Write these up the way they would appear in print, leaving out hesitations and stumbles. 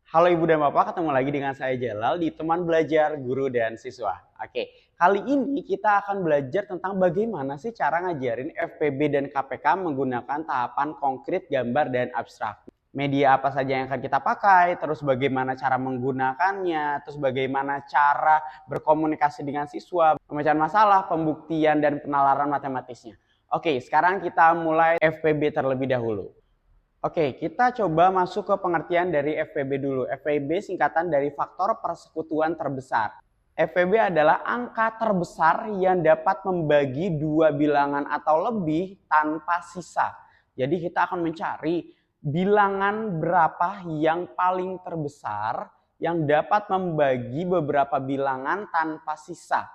Halo Ibu dan Bapak, ketemu lagi dengan saya Jalal di Teman Belajar Guru dan Siswa. Oke, kali ini kita akan belajar tentang bagaimana sih cara ngajarin FPB dan KPK menggunakan tahapan konkret, gambar, dan abstrak. Media apa saja yang akan kita pakai, terus bagaimana cara menggunakannya, terus bagaimana cara berkomunikasi dengan siswa, pemecahan masalah, pembuktian, dan penalaran matematisnya. Oke, sekarang kita mulai FPB terlebih dahulu. Oke, kita coba masuk ke pengertian dari FPB dulu. FPB singkatan dari faktor persekutuan terbesar. FPB adalah angka terbesar yang dapat membagi dua bilangan atau lebih tanpa sisa. Jadi kita akan mencari bilangan berapa yang paling terbesar yang dapat membagi beberapa bilangan tanpa sisa.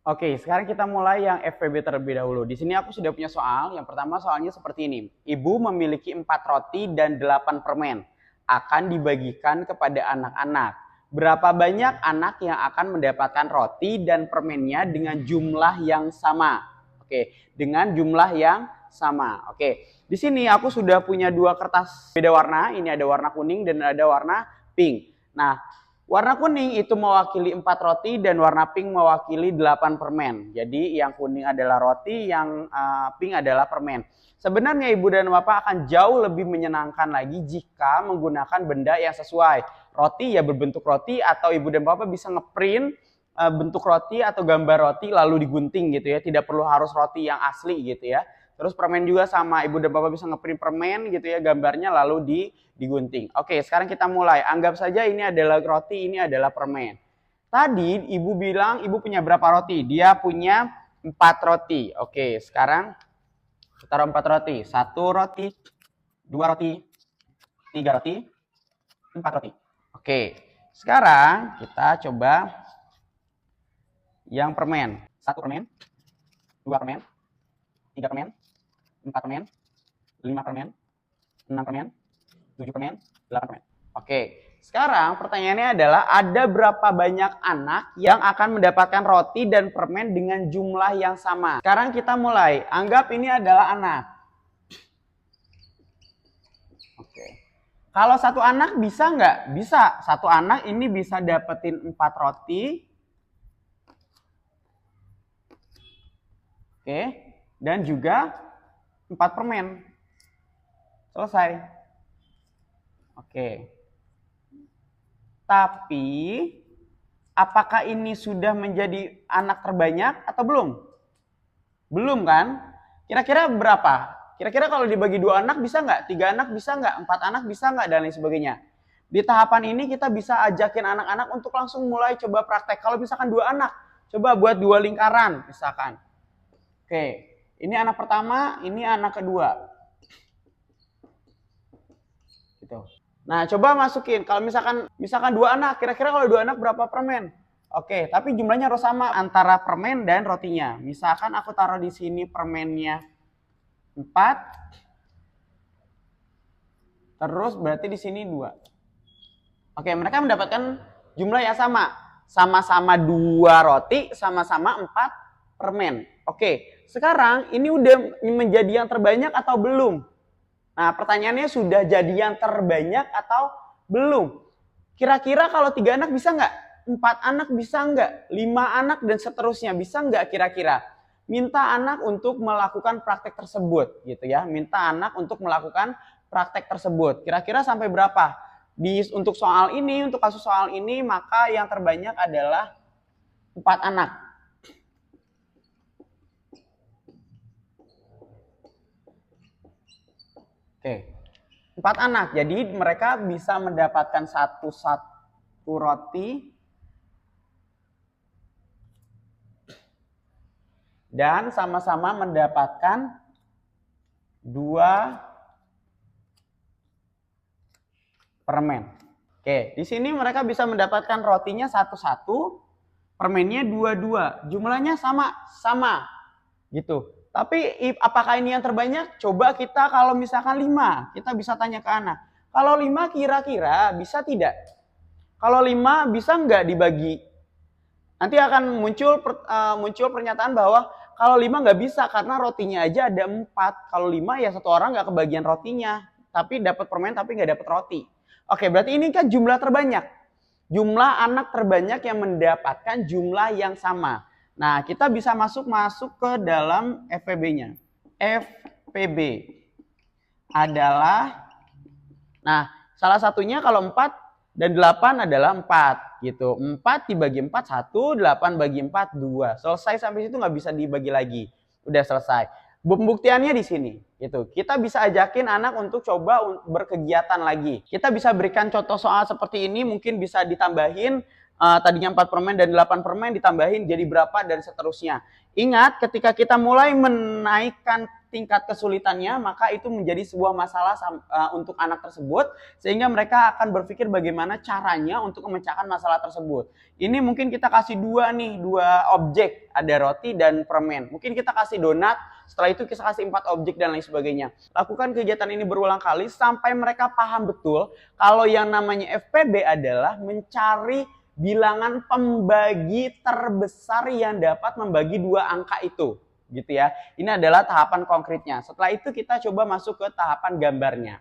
Oke, sekarang kita mulai yang FPB terlebih dahulu. Di sini aku sudah punya soal. Yang pertama soalnya seperti ini. Ibu memiliki 4 roti dan 8 permen. Akan dibagikan kepada anak-anak. Berapa banyak anak yang akan mendapatkan roti dan permennya dengan jumlah yang sama? Oke, dengan jumlah yang sama. Oke, di sini aku sudah punya dua kertas beda warna. Ini ada warna kuning dan ada warna pink. Nah, warna kuning itu mewakili 4 roti dan warna pink mewakili 8 permen. Jadi yang kuning adalah roti, yang pink adalah permen. Sebenarnya Ibu dan Bapak akan jauh lebih menyenangkan lagi jika menggunakan benda yang sesuai. Roti ya berbentuk roti, atau Ibu dan Bapak bisa ngeprint bentuk roti atau gambar roti lalu digunting gitu ya. Tidak perlu harus roti yang asli gitu ya. Terus permen juga sama, Ibu dan Bapak bisa ngeprint permen gitu ya, gambarnya lalu digunting. Oke, sekarang kita mulai. Anggap saja ini adalah roti, ini adalah permen. Tadi Ibu bilang Ibu punya berapa roti? Dia punya 4 roti. Oke, sekarang taruh 4 roti. 1 roti, 2 roti, 3 roti, 4 roti. Oke, sekarang kita coba yang permen. 1 permen, 2 permen, 3 permen, 4 permen, 5 permen, 6 permen, 7 permen, 8 permen. Oke, sekarang pertanyaannya adalah ada berapa banyak anak yang akan mendapatkan roti dan permen dengan jumlah yang sama? Sekarang kita mulai. Anggap ini adalah anak. Oke. Kalau satu anak bisa nggak? Bisa. Satu anak ini bisa dapetin 4 roti. Oke. Dan juga 4 permen. Selesai. Oke. Tapi apakah ini sudah menjadi anak terbanyak atau belum? Belum kan? Kira-kira berapa? Kira-kira kalau dibagi 2 anak bisa nggak? 3 anak bisa nggak? 4 anak bisa nggak? Dan lain sebagainya. Di tahapan ini kita bisa ajakin anak-anak untuk langsung mulai coba praktek. Kalau misalkan 2 anak, coba buat 2 lingkaran misalkan. Oke, ini anak pertama, ini anak kedua. Gitu. Nah, coba masukin. Kalau misalkan 2 anak, kira-kira kalau 2 anak berapa permen? Oke, tapi jumlahnya harus sama antara permen dan rotinya. Misalkan aku taruh di sini permennya 4. Terus berarti di sini 2. Oke, mereka mendapatkan jumlah yang sama. Sama-sama 2 roti, sama-sama 4 permen. Oke, sekarang ini udah menjadi yang terbanyak atau belum? Nah, pertanyaannya sudah jadi yang terbanyak atau belum? Kira-kira kalau 3 anak bisa nggak? 4 anak bisa nggak? 5 anak dan seterusnya bisa nggak kira-kira? Minta anak untuk melakukan praktek tersebut gitu ya. Minta anak untuk melakukan praktek tersebut. Kira-kira sampai berapa? Untuk soal ini, untuk kasus soal ini, maka yang terbanyak adalah 4 anak. Oke, 4 anak. Jadi mereka bisa mendapatkan satu roti dan sama-sama mendapatkan 2 permen. Oke, di sini mereka bisa mendapatkan rotinya 1, permennya 2. Jumlahnya sama gitu. Tapi apakah ini yang terbanyak? Coba kita kalau misalkan 5, kita bisa tanya ke anak. Kalau 5 kira-kira bisa tidak? Kalau 5 bisa nggak dibagi? Nanti akan muncul pernyataan bahwa Kalau 5 nggak bisa karena rotinya aja ada 4. Kalau 5 ya satu orang nggak kebagian rotinya, tapi dapat permen tapi nggak dapat roti. Oke, berarti ini kan jumlah terbanyak. Jumlah anak terbanyak yang mendapatkan jumlah yang sama. Nah, kita bisa masuk ke dalam FPB-nya. FPB adalah, nah, salah satunya kalau 4 dan 8 adalah 4 gitu. 4 dibagi 4 1, 8 bagi 4 2. Selesai sampai situ nggak bisa dibagi lagi. Udah selesai. Pembuktiannya di sini gitu. Kita bisa ajakin anak untuk coba berkegiatan lagi. Kita bisa berikan contoh soal seperti ini, mungkin bisa ditambahin tadinya 4 permen dan 8 permen ditambahin jadi berapa dan seterusnya. Ingat, ketika kita mulai menaikkan tingkat kesulitannya, maka itu menjadi sebuah masalah untuk anak tersebut, sehingga mereka akan berpikir bagaimana caranya untuk memecahkan masalah tersebut. Ini mungkin kita kasih dua objek, ada roti dan permen. Mungkin kita kasih donat, setelah itu kita kasih 4 objek dan lain sebagainya. Lakukan kegiatan ini berulang kali sampai mereka paham betul kalau yang namanya FPB adalah mencari bilangan pembagi terbesar yang dapat membagi 2 angka itu. Gitu ya. Ini adalah tahapan konkretnya. Setelah itu kita coba masuk ke tahapan gambarnya.